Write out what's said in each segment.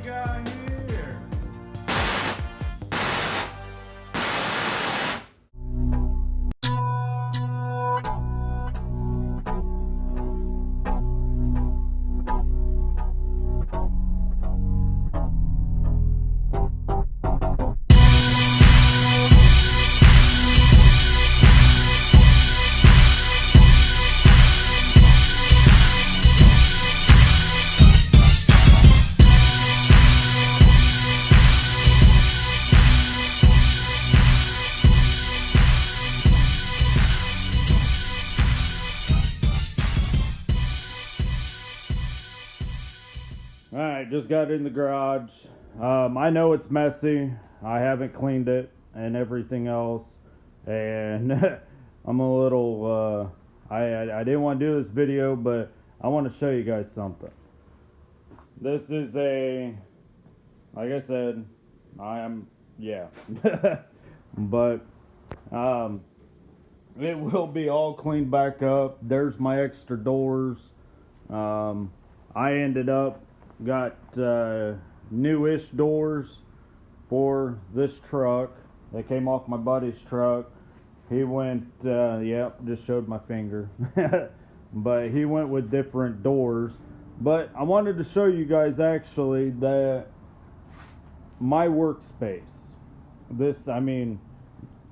got here? Alright, just got in the garage. I know it's messy. I haven't cleaned it and everything else. And I'm a little, I didn't want to do this video, but I want to show you guys something. This is like I said, yeah. But, it will be all cleaned back up. There's my extra doors. I ended up got newish doors for this truck. They came off my buddy's truck. He went, yep, just showed my finger. But he went with different doors. But I wanted to show you guys actually that my workspace. This, I mean,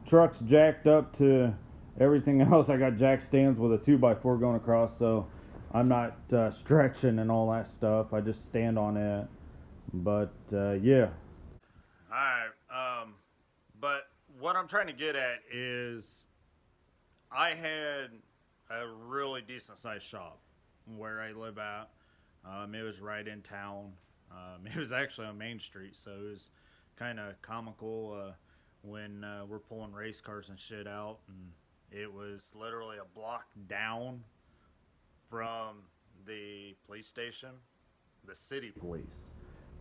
truck's jacked up to everything else. I got jack stands with a 2x4 going across, so I'm not stretching and all that stuff. I just stand on it. But yeah. Alright, but what I'm trying to get at is I had a really decent sized shop where I live at. It was right in town. It was actually on Main Street, so it was kind of comical when we're pulling race cars and shit out. And it was literally a block down from the police station, the city police.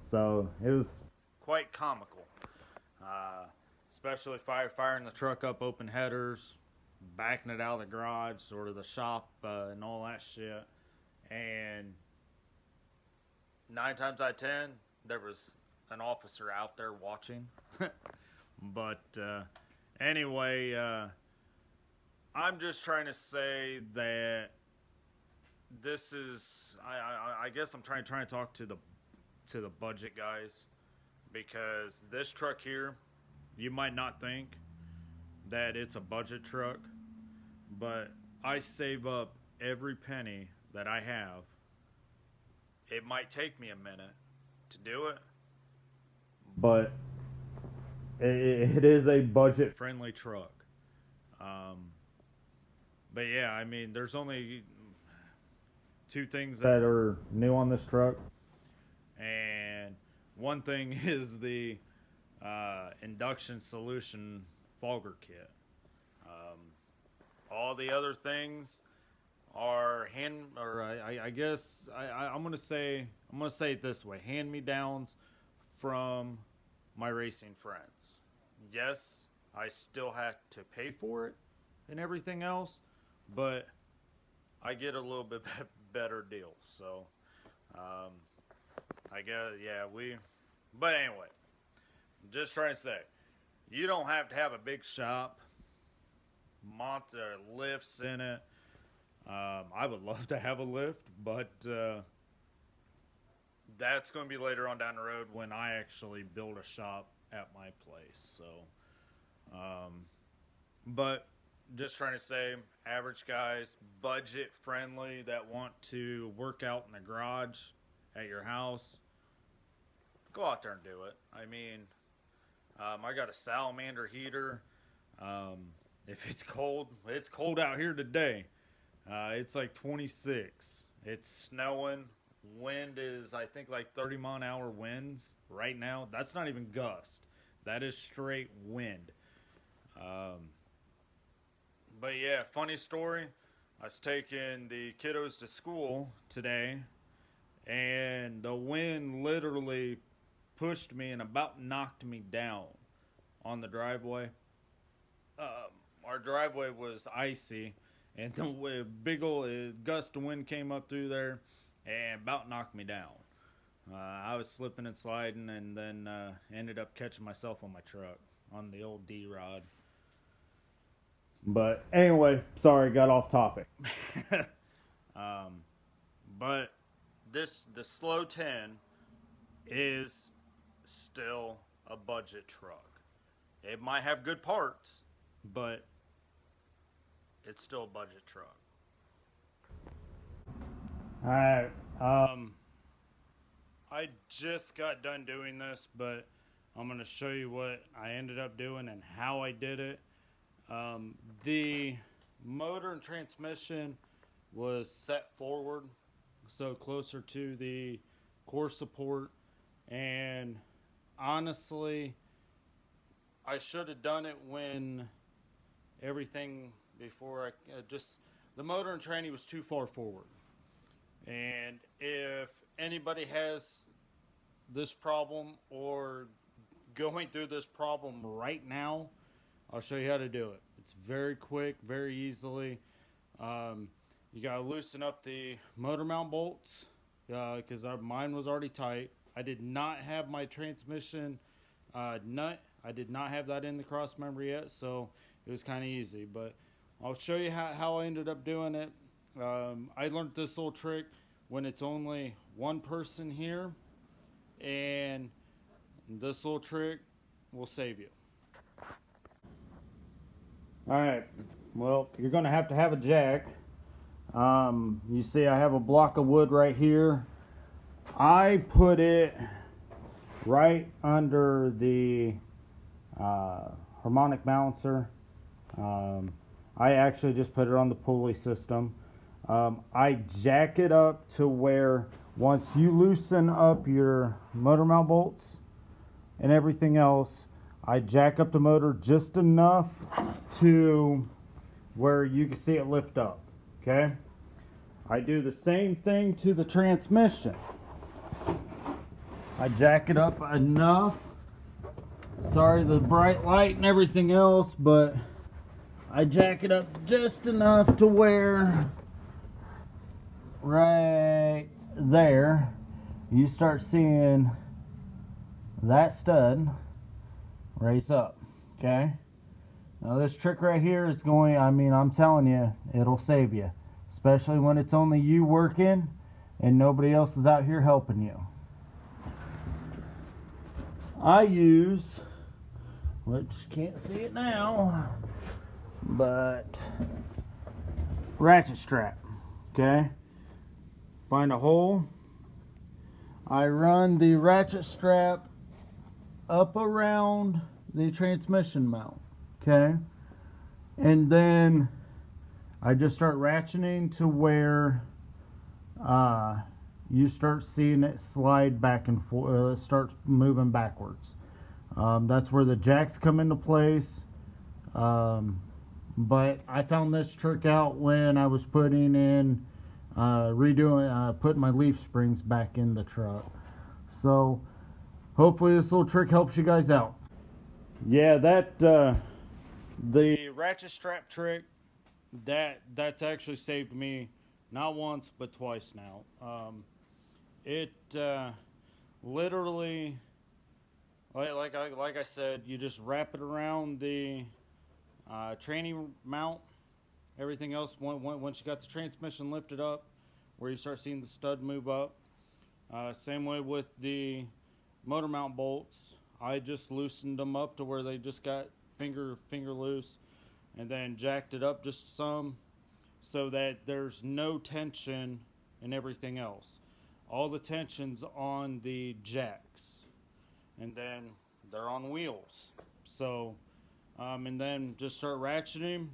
So it was quite comical, especially firing the truck up, open headers, backing it out of the garage or to the shop and all that shit. And 9 times out of 10, there was an officer out there watching. But anyway, I'm just trying to say that this is, I guess I'm trying to talk to the budget guys, because this truck here, you might not think that it's a budget truck, but I save up every penny that I have. It might take me a minute to do it, but it is a budget friendly truck. But yeah, I mean, there's only 2 things that are new on this truck, and one thing is the induction solution fogger kit. All the other things are I guess I'm gonna say it this way: hand-me-downs from my racing friends. Yes, I still have to pay for it and everything else, but I get a little bit better deal. So I guess, yeah, but anyway, just trying to say, you don't have to have a big shop, lifts in it. I would love to have a lift, but that's going to be later on down the road when I actually build a shop at my place. So, but just trying to say, average guys, budget friendly, that want to work out in the garage at your house, go out there and do it. I mean, I got a salamander heater. If it's cold out here today. It's like 26. It's snowing. Wind is, I think, like 30-mile-an-hour winds right now. That's not even gust. That is straight wind. But yeah, funny story. I was taking the kiddos to school today, and the wind literally pushed me and about knocked me down on the driveway. Our driveway was icy, and the big old gust of wind came up through there and about knocked me down. I was slipping and sliding, and then ended up catching myself on my truck on the old D-rod. But anyway, sorry, got off topic. But the Slow 10 is still a budget truck. It might have good parts, but it's still a budget truck. Alright, I just got done doing this, but I'm going to show you what I ended up doing and how I did it. The motor and transmission was set forward, so closer to the core support, and honestly, I should have done it when everything before the motor and tranny was too far forward. And if anybody has this problem or going through this problem right now, I'll show you how to do it. It's very quick, very easily. You gotta loosen up the motor mount bolts because mine was already tight. I did not have my transmission nut. I did not have that in the cross member yet, so it was kind of easy. But I'll show you how I ended up doing it. I learned this little trick when it's only one person here, and this little trick will save you. Alright, well, you're going to have a jack. You see I have a block of wood right here. I put it right under the harmonic balancer. I actually just put it on the pulley system. I jack it up to where once you loosen up your motor mount bolts and everything else, I jack up the motor just enough to where you can see it lift up. Okay? I do the same thing to the transmission. I jack it up enough. Sorry, the bright light and everything else, but I jack it up just enough to where right there you start seeing that stud raise up. Okay, now this trick right here is going, I'm telling you, it'll save you, especially when it's only you working and nobody else is out here helping you. I use, which you can't see it now, but ratchet strap. Okay, find a hole. I run the ratchet strap up around the transmission mount. Okay, and then I just start ratcheting to where you start seeing it slide back and forth, starts moving backwards. That's where the jacks come into place. But I found this trick out when I was putting in putting my leaf springs back in the truck. So hopefully this little trick helps you guys out. Yeah, the ratchet strap trick, that's actually saved me not once but twice now. It literally, like I said, you just wrap it around the tranny mount. Everything else, once you got the transmission lifted up, where you start seeing the stud move up. Same way with the motor mount bolts. I just loosened them up to where they just got finger loose, and then jacked it up just some, so that there's no tension and everything else. All the tension's on the jacks, and then they're on wheels. So, and then just start ratcheting.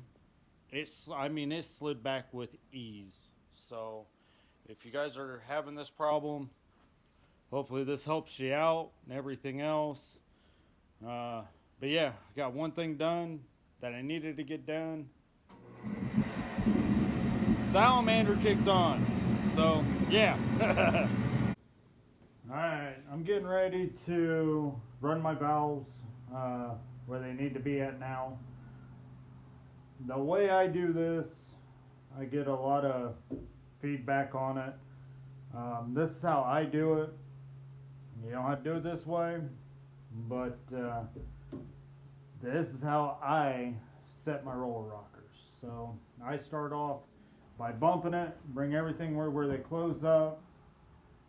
It slid back with ease. So, if you guys are having this problem, hopefully this helps you out and everything else. But yeah, I got one thing done that I needed to get done. Salamander kicked on. So, yeah. Alright, I'm getting ready to run my valves where they need to be at now. The way I do this, I get a lot of feedback on it. This is how I do it. don't have to do it this way, but this is how I set my roller rockers. So I start off by bumping it, bring everything where they close up,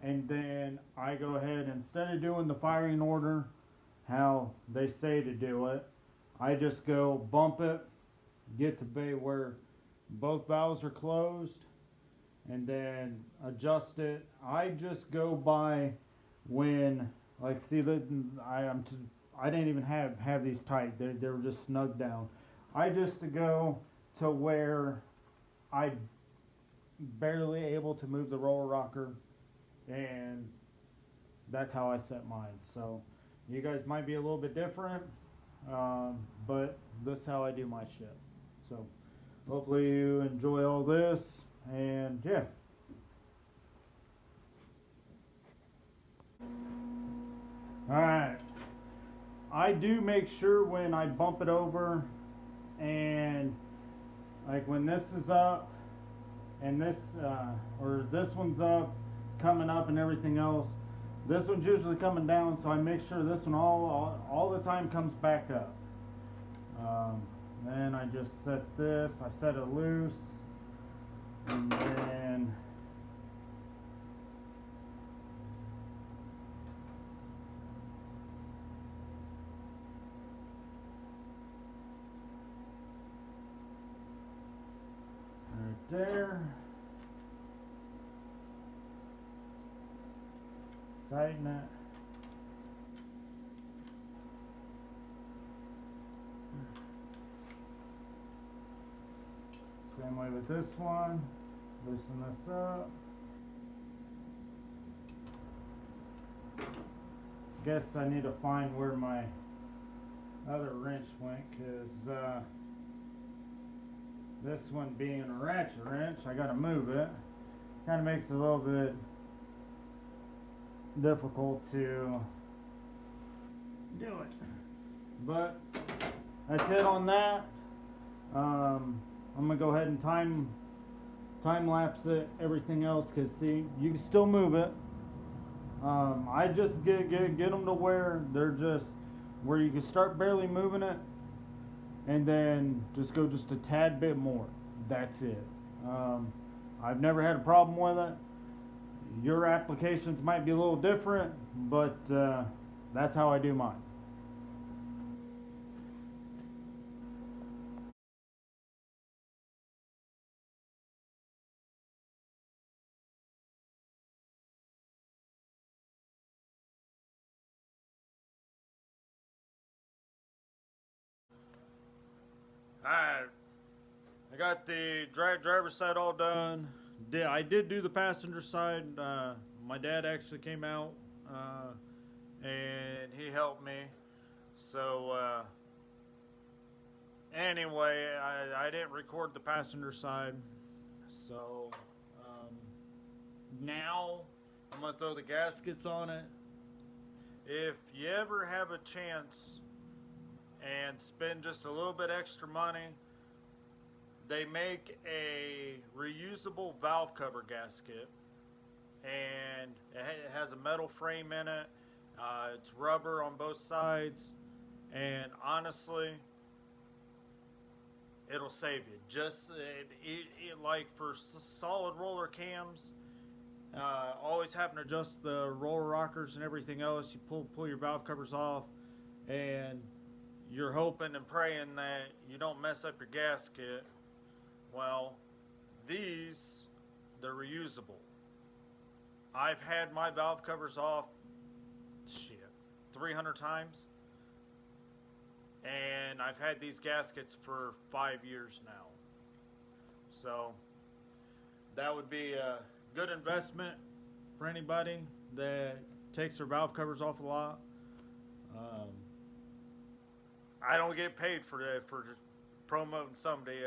and then I go ahead, instead of doing the firing order how they say to do it, I just go bump it, get to be where both valves are closed, and then adjust it. I just go by when, like, see that I didn't even have these tight. They were just snug down. I just to go to where I barely able to move the roller rocker, and that's how I set mine. So you guys might be a little bit different, but this is how I do my shit. So hopefully you enjoy all this, and yeah. Alright, I do make sure when I bump it over, and like when this is up and this or this one's up, coming up and everything else, this one's usually coming down, so I make sure this one all the time comes back up. Then I just set this, I set it loose, and then right there, tighten it. Same way with this one, loosen this up. Guess I need to find where my other wrench went, because this one being a ratchet wrench, I gotta move it. Kind of makes it a little bit difficult to do it, but that's it on that. I'm gonna go ahead and time lapse it, everything else, because see, you can still move it. I just get them to where they're just where you can start barely moving it, and then just go just a tad bit more. That's it. I've never had a problem with it. Your applications might be a little different, but that's how I do mine. Alright, I got the driver's side all done. I did do the passenger side. My dad actually came out and he helped me. So anyway, I didn't record the passenger side. So now I'm gonna throw the gaskets on it. If you ever have a chance and spend just a little bit extra money, they make a reusable valve cover gasket, and it has a metal frame in it. It's rubber on both sides, and honestly, it'll save you. Just like for solid roller cams, always having to adjust the roller rockers and everything else. You pull your valve covers off, and you're hoping and praying that you don't mess up your gasket. Well, these, they're reusable. I've had my valve covers off 300 times, and I've had these gaskets for 5 years now. So that would be a good investment for anybody that takes their valve covers off a lot. I don't get paid for promoting somebody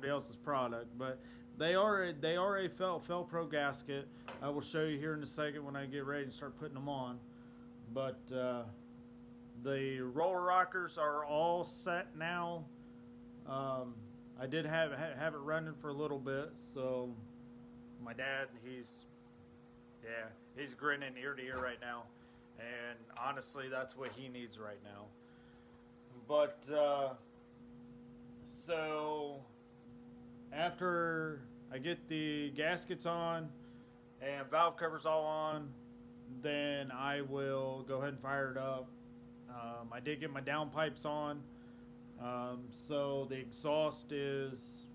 else's product, but they are a Felpro gasket. I will show you here in a second when I get ready to start putting them on. But the roller rockers are all set now. I did have it running for a little bit, so my dad, he's grinning ear to ear right now, and honestly, that's what he needs right now. But so after I get the gaskets on and valve covers all on, then I will go ahead and fire it up. I did get my downpipes on, so the exhaust is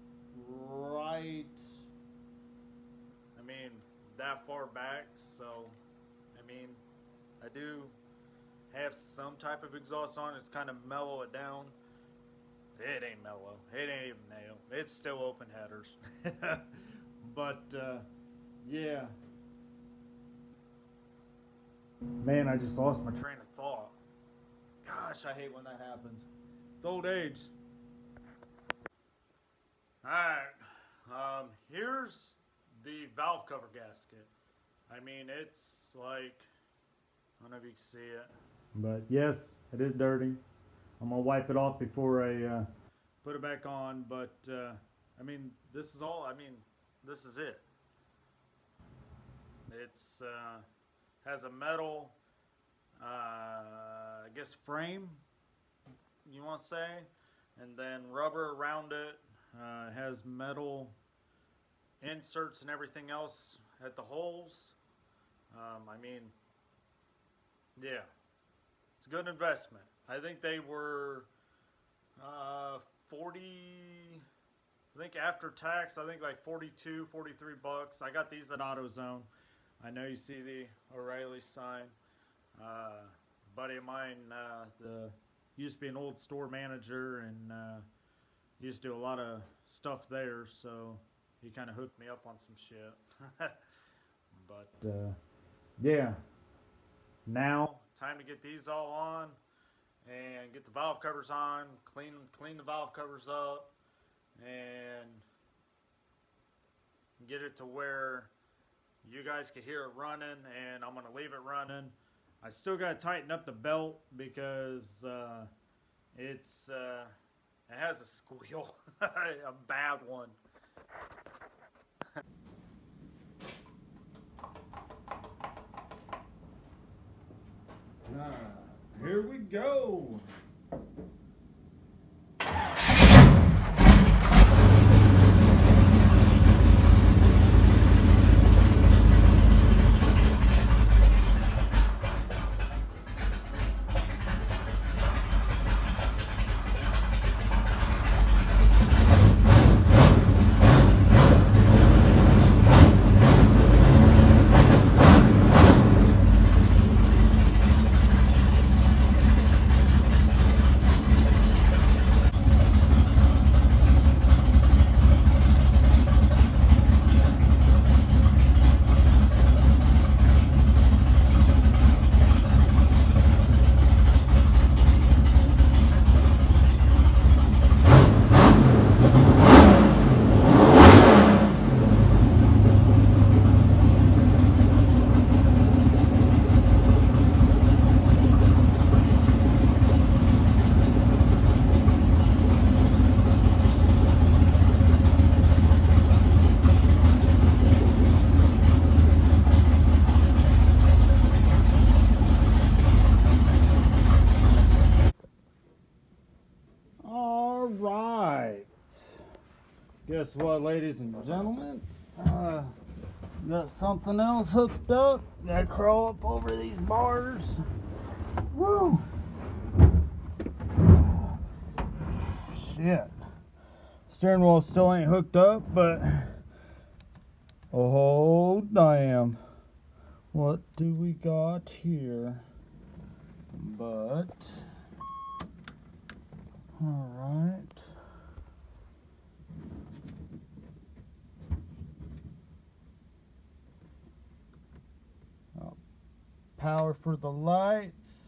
right, I mean, that far back, so I mean, I do have some type of exhaust on. It's kind of mellow it down. It ain't mellow. It ain't even nail. It's still open headers. But yeah. Man, I just lost my train of thought. Gosh, I hate when that happens. It's old age. Alright. Here's the valve cover gasket. I mean, it's like, I don't know if you can see it. But yes, it is dirty. I'm going to wipe it off before I put it back on. But, I mean, this is all, I mean, this is it. It's, has a metal, I guess, frame, you want to say. And then rubber around it. It has metal inserts and everything else at the holes. I mean, yeah, it's a good investment. I think they were 40, I think after tax, I think like 42, 43 bucks. I got these at AutoZone. I know you see the O'Reilly sign. Buddy of mine, used to be an old store manager and used to do a lot of stuff there, so he kind of hooked me up on some shit. But yeah, now time to get these all on and get the valve covers on, clean the valve covers up, and get it to where you guys can hear it running, and I'm gonna leave it running. I still gotta tighten up the belt because it has a squeal, a bad one. Here we go. Guess what, ladies and gentlemen? Got something else hooked up. Gotta crawl up over these bars. Woo! Shit. Steering wheel still ain't hooked up, but oh damn. What do we got here? But alright. Power for the lights.